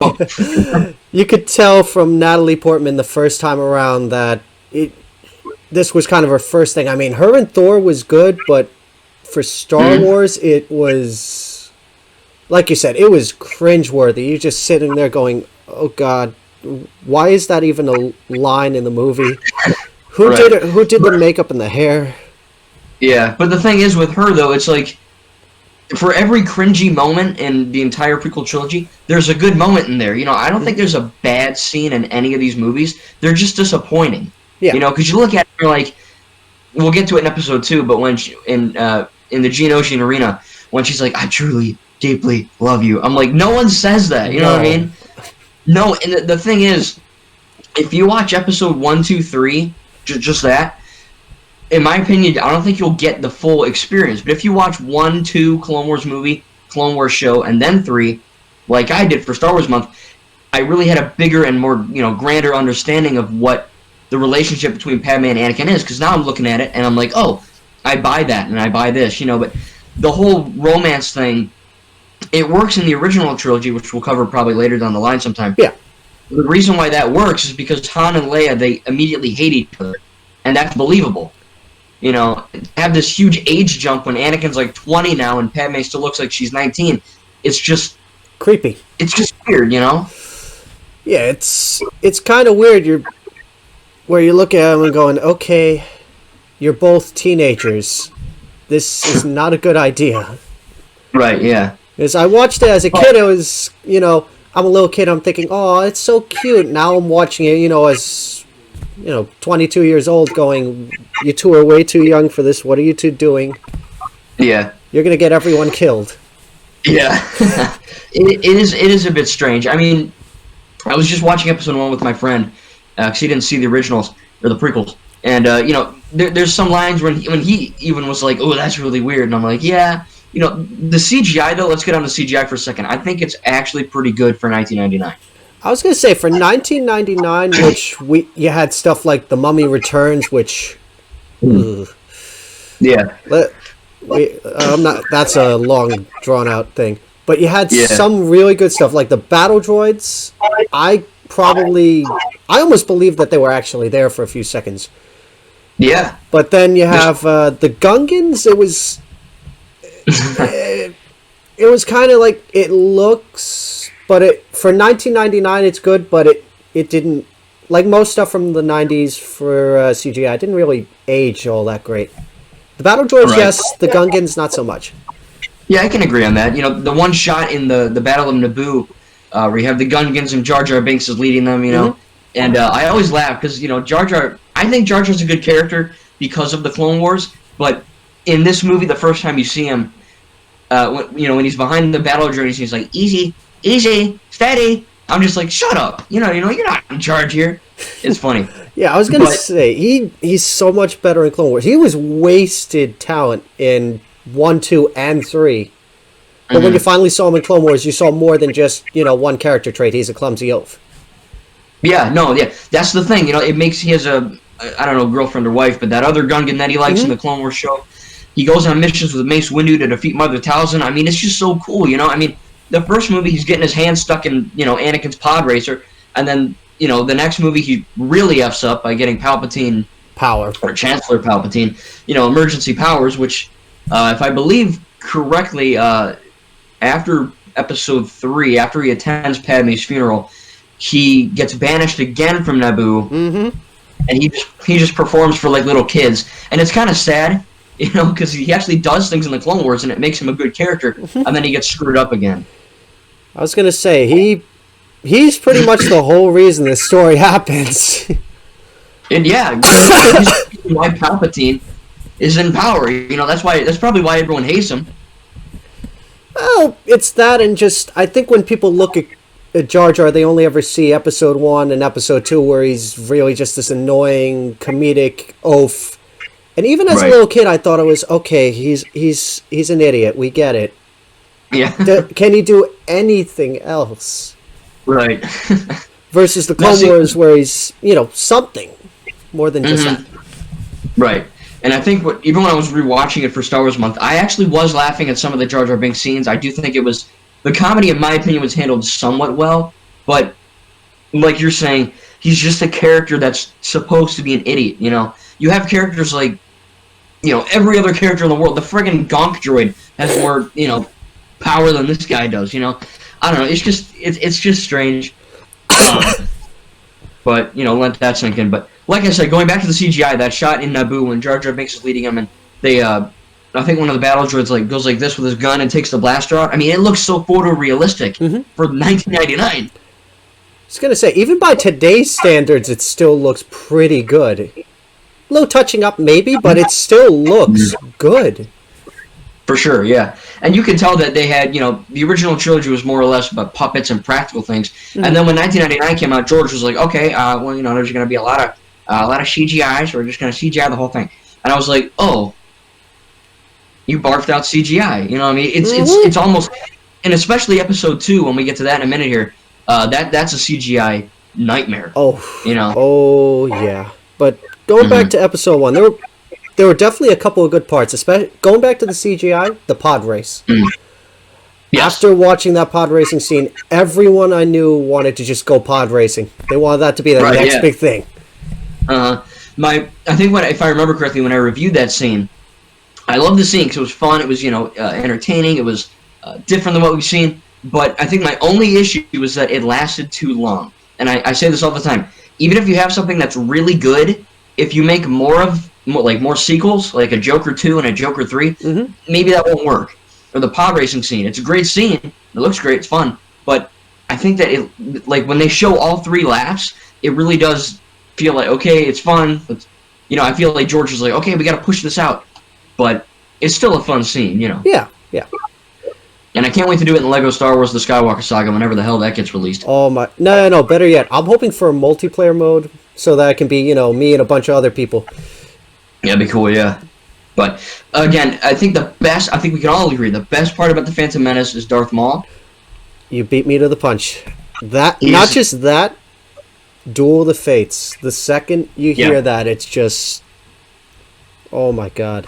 You could tell from Natalie Portman the first time around that this was kind of her first thing. I mean, her and Thor was good, but for Star Wars, it was, like you said, it was cringeworthy. You're just sitting there going, oh God, why is that even a line in the movie? Who did it? Who did the makeup and the hair? Yeah, but the thing is with her, though, it's like, for every cringy moment in the entire prequel trilogy, there's a good moment in there. You know, I don't think there's a bad scene in any of these movies. They're just disappointing. Yeah. You know, because you look at it, you're like, we'll get to it in episode 2, but when she, in the Geonosian arena, when she's like, I truly, deeply love you. I'm like, no one says that. You know what I mean? No, and the thing is, if you watch episode 1, 2, 3, just that, in my opinion, I don't think you'll get the full experience. But if you watch 1, 2 Clone Wars movie, Clone Wars show, and then 3, like I did for Star Wars Month, I really had a bigger and more, grander understanding of what the relationship between Padme and Anakin is. Because now I'm looking at it and I'm like, oh, I buy that and I buy this, But the whole romance thing, it works in the original trilogy, which we'll cover probably later down the line sometime. Yeah. The reason why that works is because Han and Leia, they immediately hate each other, and that's believable. Have this huge age jump when Anakin's like 20 now and Padme still looks like she's 19. It's just creepy. It's just weird, Yeah, it's kind of weird. Where you look at them and going, okay, you're both teenagers. This is not a good idea. Right, yeah. Because I watched it as a kid, it was, I'm a little kid, I'm thinking, oh, it's so cute. Now I'm watching it, as, 22 years old going, you two are way too young for this. What are you two doing? Yeah. You're going to get everyone killed. Yeah. It is a bit strange. I mean, I was just watching episode 1 with my friend, because he didn't see the originals, or the prequels. And, there's some lines when he even was like, oh, that's really weird. And I'm like, yeah. The CGI, though, let's get on the CGI for a second. I think it's actually pretty good for 1999. I was going to say, for 1999, which you had stuff like The Mummy Returns, which... Yeah. That's a long, drawn-out thing. But you had some really good stuff, like the battle droids. I almost believed that they were actually there for a few seconds. Yeah. But then you have the Gungans. It was... it was kind of like, it looks, but for 1999 it's good, but it didn't, like most stuff from the 90s for CGI, it didn't really age all that great. The battle droids, yes, the Gungans, not so much. Yeah, I can agree on that. The one shot in the Battle of Naboo, where you have the Gungans and Jar Jar Binks is leading them, and I always laugh because, Jar Jar, I think Jar Jar's a good character because of the Clone Wars, but in this movie, the first time you see him, when he's behind the battle droids, he's like, easy, steady. I'm just like, shut up. You're not in charge here. It's funny. Yeah, I was going to say, he's so much better in Clone Wars. He was wasted talent in 1, 2, and 3. But when you finally saw him in Clone Wars, you saw more than just, one character trait. He's a clumsy oaf. Yeah, that's the thing. He has a, I don't know, girlfriend or wife, but that other Gungan that he likes in the Clone Wars show, he goes on missions with Mace Windu to defeat Mother Talzin. I mean, it's just so cool, I mean, the first movie, he's getting his hand stuck in, Anakin's pod racer, and then, the next movie, he really F's up by getting Palpatine power, or Chancellor Palpatine, emergency powers, which, if I believe correctly, after episode 3, after he attends Padme's funeral, he gets banished again from Naboo, and he just performs for, like, little kids, and it's kind of sad, because he actually does things in the Clone Wars, and it makes him a good character, and then he gets screwed up again. I was going to say, he's pretty much the whole reason this story happens. And yeah, why Palpatine is in power. That's probably why everyone hates him. Well, it's that, and just, I think when people look at Jar Jar, they only ever see episode 1 and episode 2, where he's really just this annoying, comedic oaf. And even as a little kid, I thought it was, okay, he's an idiot, we get it. Yeah. Can he do anything else? Right. Versus the Clone Wars, where he's, something more than just that. Right. And I think even when I was rewatching it for Star Wars Month, I actually was laughing at some of the Jar Jar Binks scenes. I do think the comedy, in my opinion, was handled somewhat well. But like you're saying, he's just a character that's supposed to be an idiot. You know, you have characters like, you know, every other character in the world. The friggin' Gonk droid has more, you know, power than this guy does. You know, I don't know. It's just strange. But you know, let that sink in. But like I said, going back to the CGI, that shot in Naboo when Jar Jar Binks is leading him, and they, I think one of the battle droids like goes like this with his gun and takes the blaster out. I mean, it looks so photorealistic for 1999. I was going to say, even by today's standards, it still looks pretty good. A little touching up, maybe, but it still looks good. For sure, yeah. And you can tell that they had, you know, the original trilogy was more or less about puppets and practical things. And then when 1999 came out, George was like, okay, well, you know, there's going to be a lot of CGI, so we're just going to CGI the whole thing. And I was like, oh, you barfed out CGI. You know what I mean? It's almost, and especially episode 2, when we get to that in a minute here, that's a CGI nightmare. Oh, you know. Oh yeah. But going back to episode 1, there were definitely a couple of good parts. Especially going back to the CGI, the pod race. Yes. After watching that pod racing scene, everyone I knew wanted to just go pod racing. They wanted that to be the next big thing. I think if I remember correctly, when I reviewed that scene, I loved the scene because it was fun. It was, you know, entertaining. It was different than what we've seen. But I think my only issue was that it lasted too long. And I say this all the time. Even if you have something that's really good, if you make more sequels, like a Joker 2 and a Joker 3, maybe that won't work. Or the pod racing scene. It's a great scene. It looks great. It's fun. But I think that when they show all 3 laps, it really does feel like, okay, it's fun. You know, I feel like George is like, okay, we got to push this out. But it's still a fun scene, you know. Yeah. And I can't wait to do it in Lego Star Wars The Skywalker Saga whenever the hell that gets released. Oh my... No, better yet. I'm hoping for a multiplayer mode so that it can be, you know, me and a bunch of other people. Yeah, that'd be cool, yeah. But, again, I think we can all agree, the best part about The Phantom Menace is Darth Maul. You beat me to the punch. Not just that, Duel of the Fates. The second you hear that, it's just... Oh my god.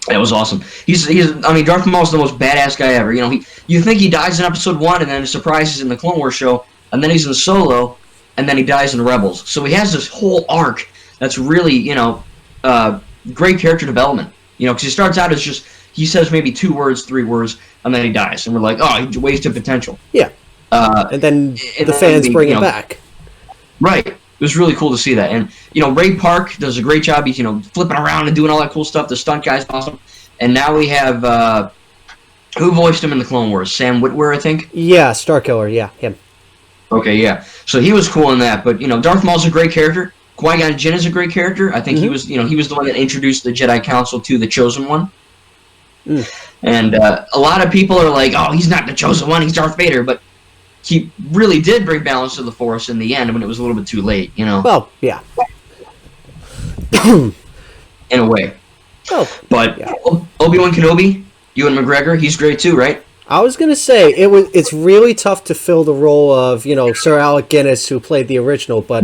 That was awesome. Darth Maul's the most badass guy ever. You know, you think he dies in episode 1, and then it surprises in the Clone Wars show, and then he's in Solo, and then he dies in Rebels. So he has this whole arc that's really, you know, great character development. You know, because he starts out as just, he says maybe 2 words, 3 words, and then he dies. And we're like, oh, he wasted potential. Yeah. And then the fans bring him back. Right. It was really cool to see that. And, you know, Ray Park does a great job. He's, you know, flipping around and doing all that cool stuff. The stunt guy's awesome. And now we have, who voiced him in the Clone Wars? Sam Witwer, I think? Yeah, Starkiller. Yeah, him. Okay, yeah. So he was cool in that. But, you know, Darth Maul's a great character. Qui-Gon Jinn is a great character. I think he was the one that introduced the Jedi Council to the Chosen One. And a lot of people are like, oh, he's not the Chosen One, he's Darth Vader. But he really did bring balance to the Force in the end when it was a little bit too late, you know? Well, yeah. In a way. Oh, but Obi-Wan Kenobi, Ewan McGregor, he's great too, right? I was gonna say it's really tough to fill the role of, you know, Sir Alec Guinness, who played the original, but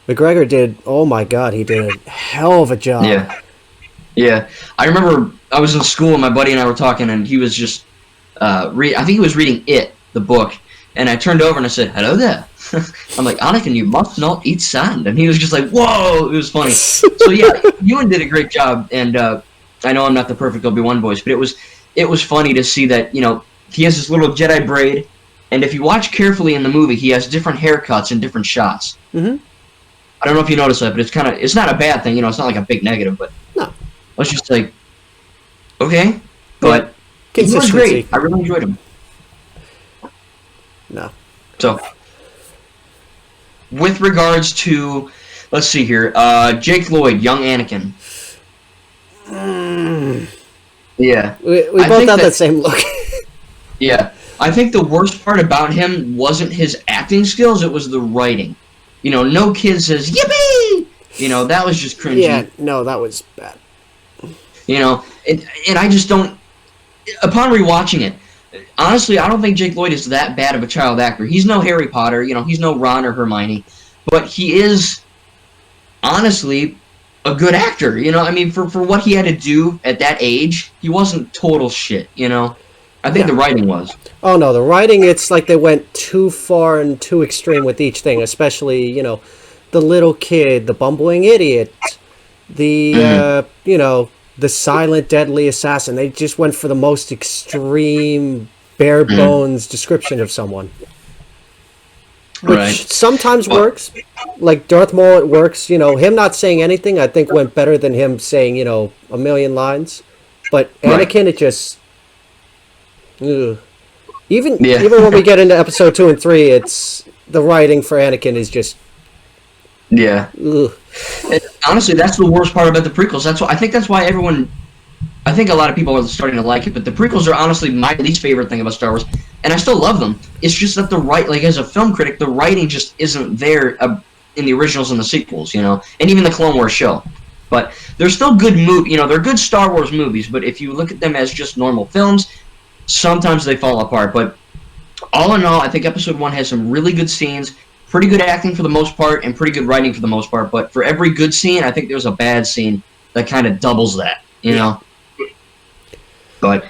McGregor did. Oh my God, he did a hell of a job. Yeah. I remember I was in school and my buddy and I were talking, and he was just I think he was reading It, the book, and I turned over and I said, "Hello there." I'm like, "Anakin, you must not eat sand," and he was just like, "Whoa!" It was funny. So yeah, Ewan did a great job, and I know I'm not the perfect Obi-Wan voice, but it was funny to see that, you know, he has this little Jedi braid, and if you watch carefully in the movie, he has different haircuts and different shots. I don't know if you noticed that, but it's not a bad thing, you know, it's not like a big negative, but no, I was just like, okay, but he was great. I really enjoyed him. No. So, with regards to, let's see here, Jake Lloyd, young Anakin. Yeah. We both have that same look. Yeah. I think the worst part about him wasn't his acting skills, it was the writing. You know, no kid says, "Yippee!" You know, that was just cringy. Yeah, no, that was bad. You know, and I just don't... Upon rewatching it, honestly, I don't think Jake Lloyd is that bad of a child actor. He's no Harry Potter, you know, he's no Ron or Hermione, but he is, honestly, a good actor. You know, I mean, for what he had to do at that age, he wasn't total shit, you know? I think the writing was. Oh no, the writing, it's like they went too far and too extreme with each thing, especially, the little kid, the bumbling idiot, the, the silent, deadly assassin. They just went for the most extreme, bare bones description of someone. Which sometimes works. Like Darth Maul, it works. Him not saying anything, I think, went better than him saying, a million lines. But Anakin, it just... Ugh. Even when we get into episode 2 and 3, it's... The writing for Anakin is just... Yeah. Ugh. Honestly, that's the worst part about the prequels. I think that's why everyone... I think a lot of people are starting to like it, but the prequels are honestly my least favorite thing about Star Wars, and I still love them. It's just that as a film critic, the writing just isn't there in the originals and the sequels, and even the Clone Wars show. But they're still good they're good Star Wars movies, but if you look at them as just normal films, sometimes they fall apart. But all in all, I think Episode 1 has some really good scenes, pretty good acting for the most part, and pretty good writing for the most part. But for every good scene, I think there's a bad scene that kind of doubles that, But